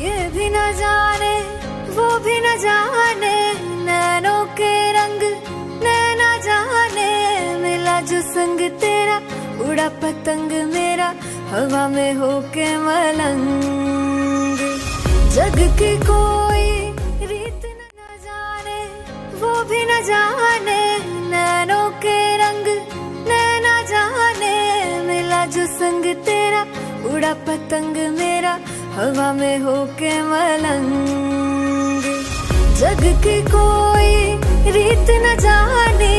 ये भी न जाने वो भी न जाने, नैनों के रंग नैना जाने, मिला जो संग तेरा उड़ा पतंग मेरा हवा में होके मलंग। जग की कोई रीत न जाने वो भी न जाने, नैनों के रंग नैना जाने, मिला जो संग तेरा उड़ा पतंग मेरा हवा में होके मलंग। जग की कोई रीत न जाने,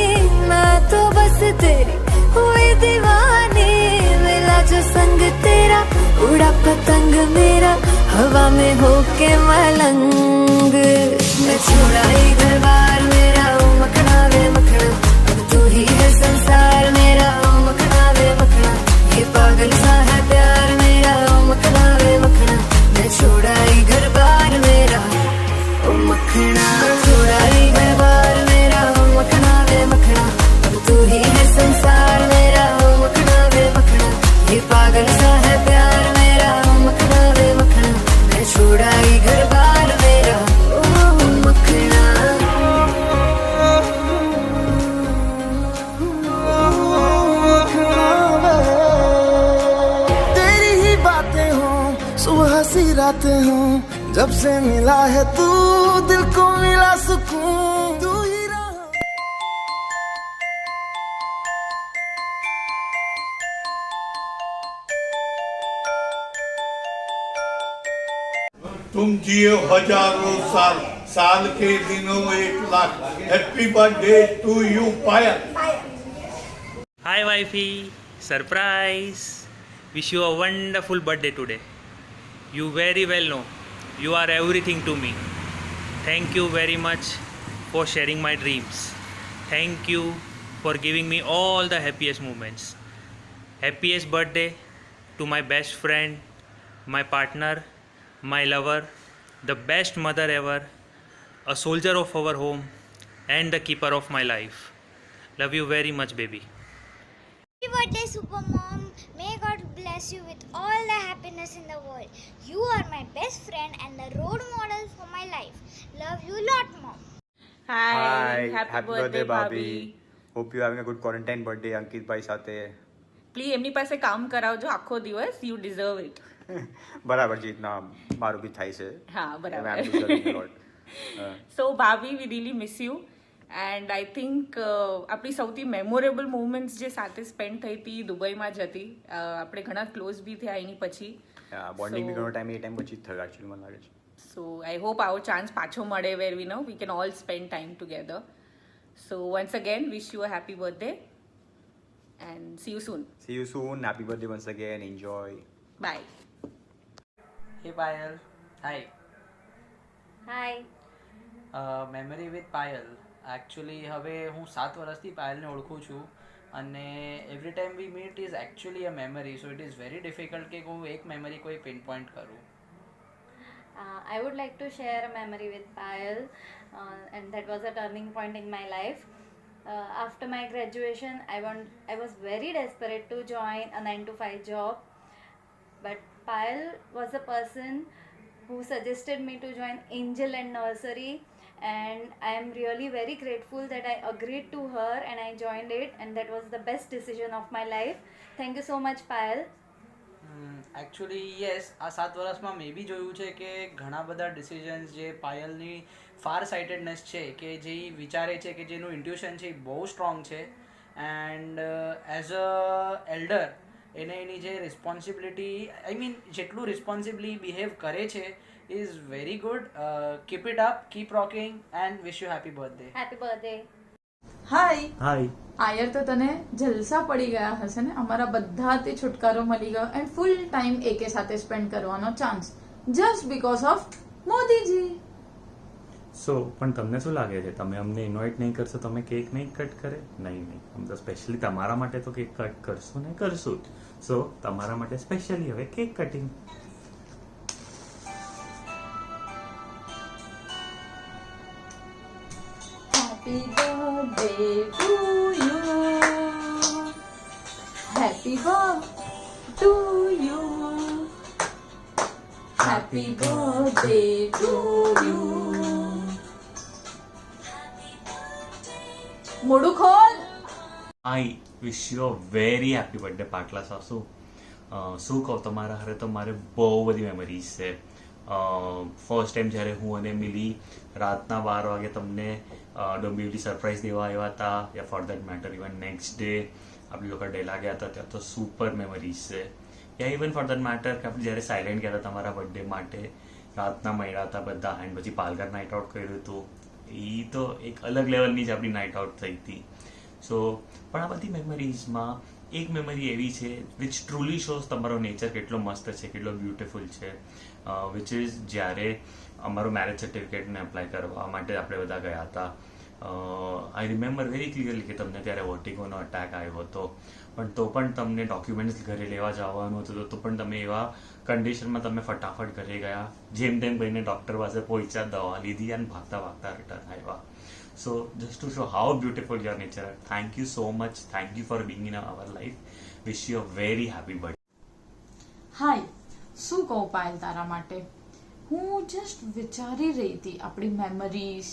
मैं तो बस तेरी हुई दीवानी, मिला जो संग तेरा उड़ा पतंग मेरा हवा में होके मलंग। मैं छोड़ा ही घर बार मेरा ओ मखना वे मखना, अब तू ही है संसार मेरा ओ मखना वे मखना, ये पागल सा है प्यार मेरा ओ मखना वे मखना। मैं छोड़ा ही घर बार मेरा ओ मखना, छोड़ा ही घर बार मेरा ओ मखना वे मखना, अब तू ही है संसार मेरा ओ मखना वे मखना, ये पागल सा है प्यार मेरा ओ मखना वे मखना। मैं छोड़ा ही घर बार मेरा ओ मखना। तेरी ही बातें हों सुबह सी रातें हों, जब से मिला है तू दिल को मिला सुकून। तू ही रहा तुम जियो हजारों साल, साल के दिनों 1,00,000। Happy birthday to you Payal. Hi wifey, surprise! Wish you a wonderful birthday today. You very well know you are everything to me. Thank you very much for sharing my dreams. Thank you for giving me all the happiest moments. Happiest birthday to my best friend, my partner, my lover, the best mother ever, a soldier of our home, and the keeper of my life. Love you very much, baby. Happy birthday, Super Mom. May God bless you with all the happiness in the world. You are my best friend and the role model for my life. Love you lot, Mom. Hi, happy birthday, Bobby. Hope you're having a good quarantine birthday, અંકિત ભાઈ સાથે. Please એમની પાસે કામ કરાવજો આખો દિવસ. You deserve it. બરાબર છે, રીતના મારું બી થાય છે. હા, બરાબર. I'm deserving a lot. So bhabhi, we really miss you and I think આપણી સૌથી મેમોરેબલ મુમેન્ટ્સ જે સાથે સ્પેન્ડ થઈ હતી દુબઈમાં જ હતી. આપણે ઘણા ક્લોઝ બી થયા એની પછી. બોન્ડિંગ બી ઘણો ટાઈમ એ ટાઈમ પછી થયો એકચ્યુઅલી મને લાગે છે. સો આઈ હોપ આવો ચાન્સ પાછો મળે where we know we can all spend time together. So once again wish you a happy birthday and see you soon. See you soon. Happy birthday once again. Enjoy. Bye. Hey Payal. Hi. Hi. Memory with Payal. Actually હવે હું 7 વર્ષથી પાયલને ઓળખું છું અને every time we meet is actually a memory, so it is very difficult કે હું એક મેમરી કોઈ પિન પોઈન્ટ કરું. I would like to share a memory with Payal, and that was a turning point in my life. After my graduation, I was very desperate to join a 9 to 5 job, but Payal was the person who suggested me to join Angel and Nursery, and I am really very grateful that I agreed to her and I joined it, and that was the best decision of my life. Thank you so much, Payal. Actually yes, આ 7 વર્ષમાં મેં બી જોયું છે કે ઘણા બધા decisions જે પાયલની far સાઇટેડનેસ છે, કે જે વિચારે છે, કે જેનું ઇન્ટ્યુશન છે એ બહુ સ્ટ્રોંગ છે. એન્ડ એઝ અ એલ્ડર એને એની જે રિસ્પોન્સિબિલિટી, આઈ મીન જેટલું રિસ્પોન્સિબલી બિહેવ કરે છે is very good. Keep it up, keep rocking and wish you happy birthday. Happy birthday. Hi Hi. આયર તો તને જલસા પડી ગયા હશે ને. અમારા બધાથી છુટકારો મળી ગયો એન્ડ ફૂલ ટાઈમ એકે સાથે સ્પેન્ડ કરવાનો chance just because of Modiji. So પણ તમને શું લાગે છે, તમે અમને ઇન્વાઇટ નહીં કરશો તો અમે કેક નહીં કટ કરે? નહીં, અમે તો સ્પેશિયલી તમારા માટે તો કેક કટ કરશું ને કરશું. સો તમારા માટે સ્પેશિયલી હવે cake cutting. Happy birthday to you. Happy birthday to you. Happy birthday to you. મોડું ખોલ. I wish you a very happy birthday પાટલા સાસુ. શું કહું, તમારા હારે તો મારે બહુ બધી મેમરીઝ છે. ફર્સ્ટ ટાઈમ જ્યારે હું અને મિલી રાતના 12 વાગે તમને ડોંબિવલી સરપ્રાઈઝ દેવા આવ્યા હતા, yeah for that matter even next day આપણે લોકો ડેલા ગયા હતા, ત્યાં તો સુપર મેમરીઝ છે. યા ઇવન ફોર દેટ મેટર કે આપણે જ્યારે સાયલેન્ટ ગયા હતા તમારા બર્થડે માટે, રાતના મળ્યા હતા બધા, એન્ડ પછી પાલઘર નાઇટ આઉટ કર્યું હતું. એ તો એક અલગ લેવલની જ આપણી નાઇટ આઉટ થઈ હતી. સો પણ આ બધી મેમરીઝમાં એક મેમરી એવી છે વિચ ટ્રુલી શોઝ તમારો નેચર કેટલો મસ્ત છે, કેટલો બ્યુટિફુલ છે, વિચ ઇઝ જ્યારે અમારું મેરેજ સર્ટિફિકેટને એપ્લાય કરવા માટે આપણે બધા ગયા હતા. આઈ રિમેમ્બર વેરી ક્લિયરલી કે તમને ત્યારે વર્ટિગોનો અટેક આવ્યો હતો, પણ તો પણ તમને ડોક્યુમેન્ટ્સ ઘરે લેવા જવાનું હતું, તો પણ તમે એવા કન્ડિશનમાં તમે ફટાફટ ઘરે ગયા, જેમ તેમ કહીને ડૉક્ટર પાસે પહોંચ્યા, દવા લીધી અને ભાગતા ભાગતા રિટર્ન આવ્યા. So just to show how beautiful your nature are, thank you so much. Thank you for being in our life. Wish you a very happy birthday. હાય, શું કહું પાયલ તારા માટે. હું જસ્ટ વિચારી રહી હતી આપણી મેમરીઝ,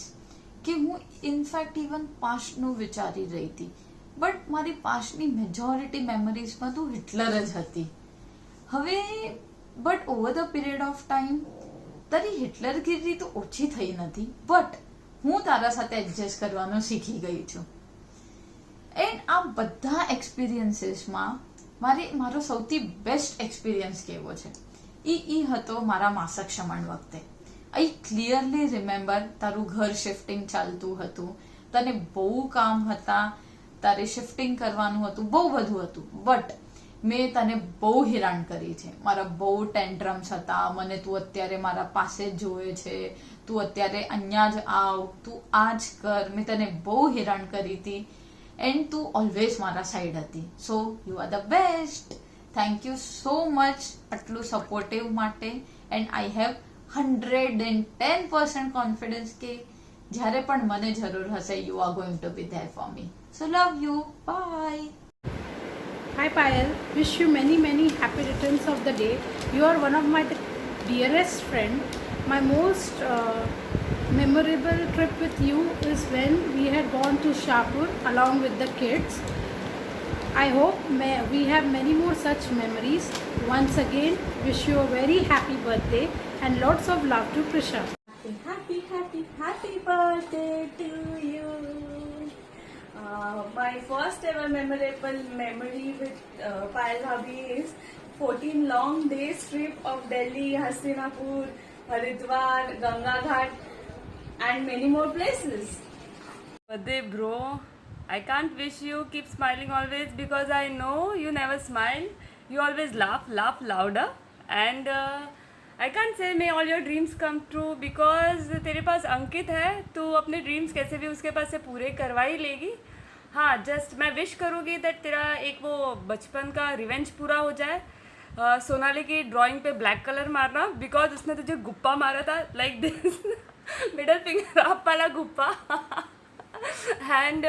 કે હું ઇનફેક્ટ ઇવન પાસ્ટનું વિચારી રહી હતી, બટ મારી પાસ્ટની મેજોરિટી મેમરીઝમાં તું હિટલર જ હતી. હવે but over the period of time તારી હિટલરગીરી તો ઓછી થઈ નથી, બટ હું તારા સાથે એડજસ્ટ કરવાનું શીખી ગઈ છું. એન્ડ આ બધા એક્સપિરિયન્સીસમાં મારો સૌથી બેસ્ટ એક્સપિરિયન્સ કેવો છે, એ હતો મારા માસક શમણ વખતે. આઈ ક્લિયરલી રિમેમ્બર તારું ઘર શિફ્ટિંગ ચાલતું હતું, તને બહુ કામ હતા, તારે શિફ્ટિંગ કરવાનું હતું, બહુ બધું હતું, બટ મેં તને બહુ હેરાન કરી છે. મારા બહુ ટેન્ટ્રમ્સ હતા, મને તું અત્યારે મારા પાસે જ જોવે છે, તું અત્યારે અહીંયા જ આવ, તું આ જ કર, મેં તને બહુ હેરાન કરી હતી, એન્ડ તું ઓલવેઝ મારા સાઈડ હતી. So you are the best. Thank you so much આટલું સપોર્ટિવ માટે, એન્ડ આઈ હેવ 110% કોન્ફિડન્સ કે જ્યારે પણ મને જરૂર હશે, you are going to be there for me. So love you. Bye. Hi Payal, wish you many happy returns of the day. You are one of my dearest friend. My most memorable trip with you is when we had gone to Shahpur along with the kids. I hope we have many more such memories. Once again, wish you a very happy birthday and lots of love to Prisha. Happy birthday to you. My first ever memorable memory with Payal Bhabhi is 14 long days trip of Delhi, Hastinapur, Haridwar, Ganga Ghat and many more places. Birthday bro, I can't wish you keep smiling always because I know you never smile. You always laugh louder and I can't say may all your dreams come true because तेरे पास अंकित है, तू अपने dreams कैसे भी उसके पास से पूरे करवा ही लेगी. हाँ, जस्ट मैं विश करूँगी दैट तेरा एक वो बचपन का रिवेंज पूरा हो जाए. सोनाली की ड्राइंग पे ब्लैक कलर मारना बिकॉज उसने तुझे गुप्पा मारा था like this middle finger up वाला गुप्पा. And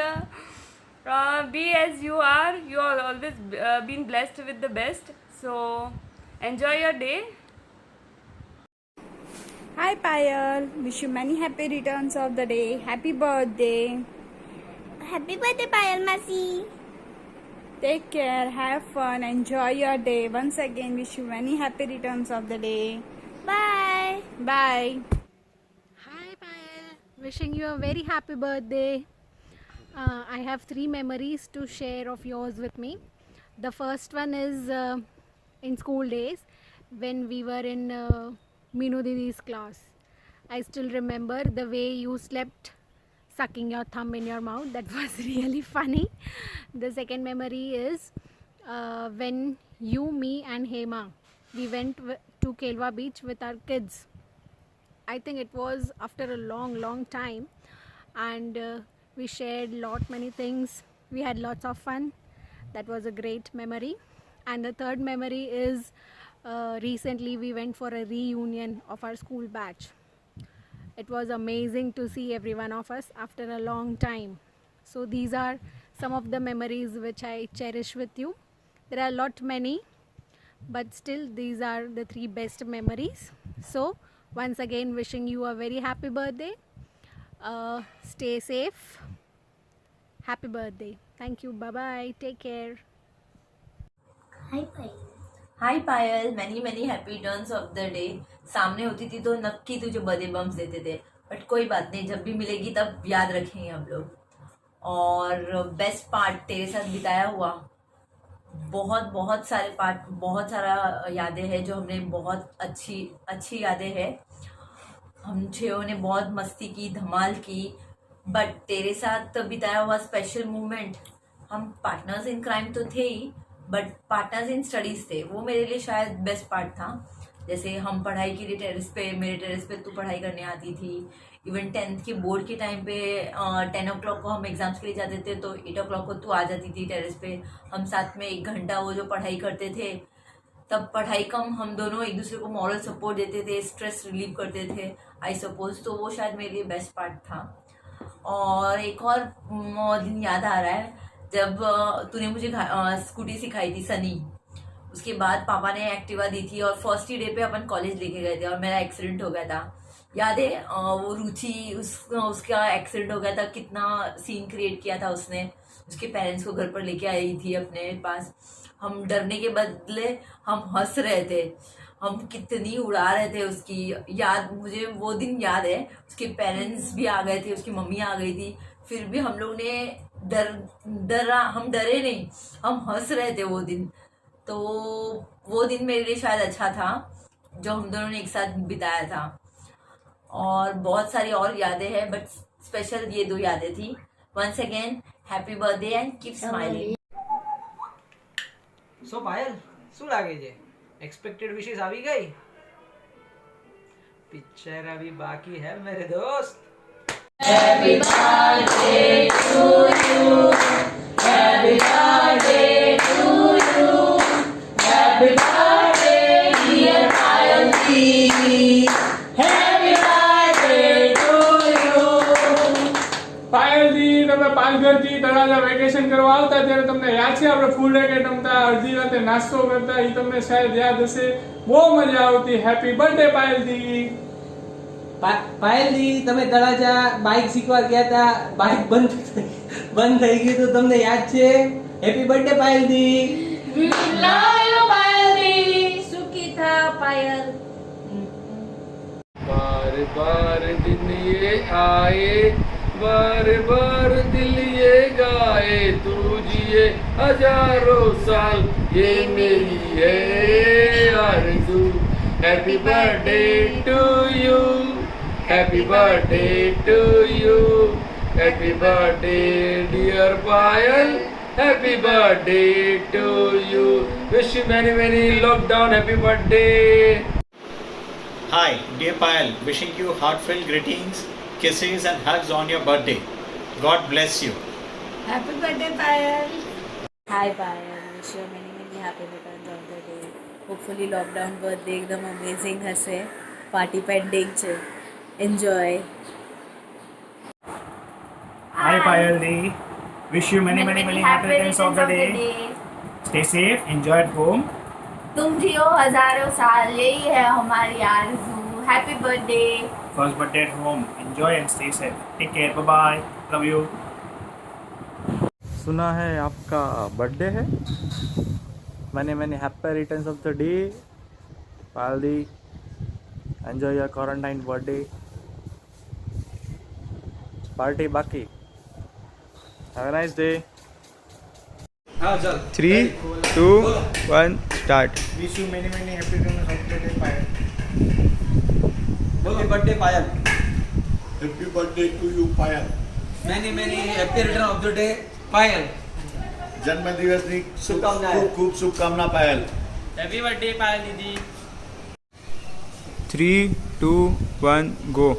be as you are always been blessed with the best. So enjoy your day. Hi Payal, wish you many happy returns of the day. Happy birthday. Happy birthday Payal Masi. Take care, have fun, enjoy your day. Once again, wish you many happy returns of the day. Bye. Bye. Hi Payal, wishing you a very happy birthday. I have 3 memories to share of yours with me. The first one is in school days when we were in Meenu Didi's class. I still remember the way you slept sucking your thumb in your mouth. That was really funny. The second memory is when you, me and Hema, we went to Kelva beach with our kids. I think it was after a long time and we shared many things. We had lots of fun. That was a great memory. And the third memory is recently we went for a reunion of our school batch. It was amazing to see every one of us after a long time. So these are some of the memories which I cherish with you. There are many, but still these are the 3 best memories. So, once again, wishing you a very happy birthday. Stay safe. Happy birthday. Thank you. Bye bye. Take care. Hi Payal, many many happy returns of the day. सामने होती थी तो नक्की तुझे birthday bumps देते थे, but कोई बात नहीं, जब भी मिलेगी तब याद रखेंगे हम लोग। और बेस्ट पार्ट तेरे साथ बिताया हुआ, बहुत सारे पार्ट, बहुत सारा यादें हैं जो हमने बहुत अच्छी यादें हैं। हम छेओं ने बहुत मस्ती की, धमाल की, बट तेरे साथ बिताया हुआ स्पेशल मोमेंट, हम पार्टनर्स इन क्राइम तो थे ही, बट पार्टनर्स इन स्टडीज थे, वो मेरे लिए शायद बेस्ट पार्ट था। जैसे हम पढ़ाई के लिए टेरेस पे, मेरे टेरेस पे तू पढ़ाई करने आती थी। इवन 10th के बोर्ड के टाइम पे 10 o'clock को हम एग्जाम्स के लिए जाते थे तो 8 o'clock को तू आ जाती थी टेरेस पे। हम साथ में 1 घंटा वो जो पढ़ाई करते थे, तब पढ़ाई कम, हम दोनों एक दूसरे को मॉरल सपोर्ट देते थे, स्ट्रेस रिलीव करते थे आई सपोज, तो वो शायद मेरे लिए बेस्ट पार्ट था। और एक और दिन याद आ रहा है, जब तूने मुझे स्कूटी सिखाई थी सनी, उसके बाद पापा ने एक्टिवा दी थी और फर्स्ट ही डे पे अपन कॉलेज लेके गए थे और मेरा एक्सीडेंट हो गया था। याद है वो रुचि, उसका एक्सीडेंट हो गया था, कितना सीन क्रिएट किया था उसने, उसके पेरेंट्स को घर पर लेके आई थी अपने पास। हम डरने के बदले हम हंस रहे थे, हम कितनी उड़ा रहे थे उसकी याद, मुझे वो दिन याद है। उसके पेरेंट्स भी आ गए थे, उसकी मम्मी आ गई थी, फिर भी हम लोग ने हम डरे नहीं, हम हंस रहे थे वो दिन। तो वो दिन मेरे लिए शायद अच्छा था जो हम दोनों ने एक साथ बिताया था। और बहुत सारी और यादें हैं, बट स्पेशल ये 2 यादें थी। Once again happy birthday and keep smiling. So Payal, શું લાગે છે? એક્સપેક્ટેડ વિશેસ આવી ગઈ? પિક્ચર અભી બાકી है मेरे दोस्त। Happy birthday to you. Happy birthday to you. Happy birthday dear Payalji. Happy birthday to you. પાયલજી, તમે પાલઘરથી તળાજા વેકેશન કરવા આવતા ત્યારે તમને યાદ છે આપણે ફૂલ રેકેટ રમતા, અડધી રાતે નાસ્તો કરતા, એ તમને શાયદ યાદ હશે, બહુ મજા આવતી। Happy birthday પાયલજી। પાયલજી, તમે તળાજા બાઇક શીખવા ગયા હતા, બાઇક બંધ થઈ ગયું તો તમને યાદ છે? Happy birthday Payalji. Love you Payalji. સુખી થા પાયલ। बार बार दिन ये आए, बार बार दिल ये गाए, तू जिए हजारों साल, ये मेरी है आरज़ू। Happy birthday to you, happy birthday to you, happy birthday dear Payal, happy birthday to you, wish you many many lockdown happy birthday. Hi, dear Payal, wishing you heartfelt greetings, kisses and hugs on your birthday. God bless you. Happy birthday Payal. Hi Payal, wish you many happy returns of the day. Hopefully lockdown birthday एकदम amazing હશે, party pending છે, enjoy. Hi Payal Di, wish you many happy returns of the day. Stay safe, enjoy at home. तुम जियो हजारों साल, यही है हमारी आरज़ू। Happy birthday. First birthday at home, enjoy and stay safe. Take care, bye bye, love you. सुना है आपका बर्थडे है, many happy returns of the day. Payal di, enjoy your quarantine birthday party बाकी। Have a nice day. हाँ चल 3, 2, 1 start. Wish you many happy returns of the day Payal. Happy birthday Payal. Happy birthday to you Payal. Many happy return of the day Payal. જન્મદિવસની ખૂબ શુભકામના Payal. Happy birthday पायल दीदी। 3, 2, 1 गो।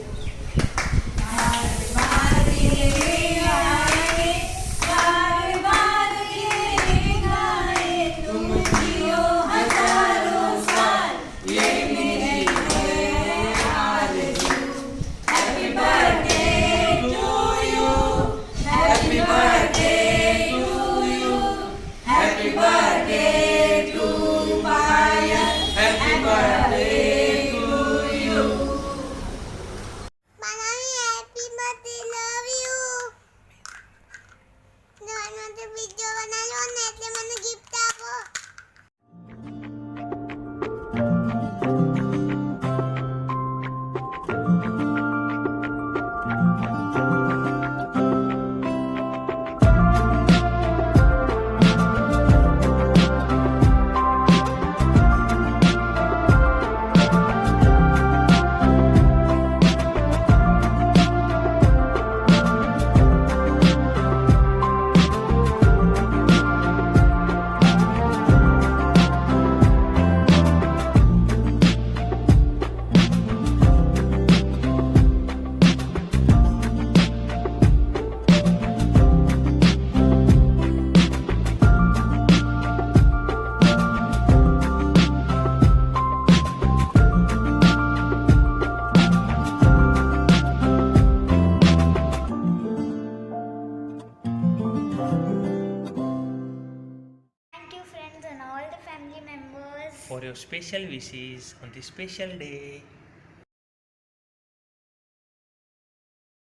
for your special wishes on this special day.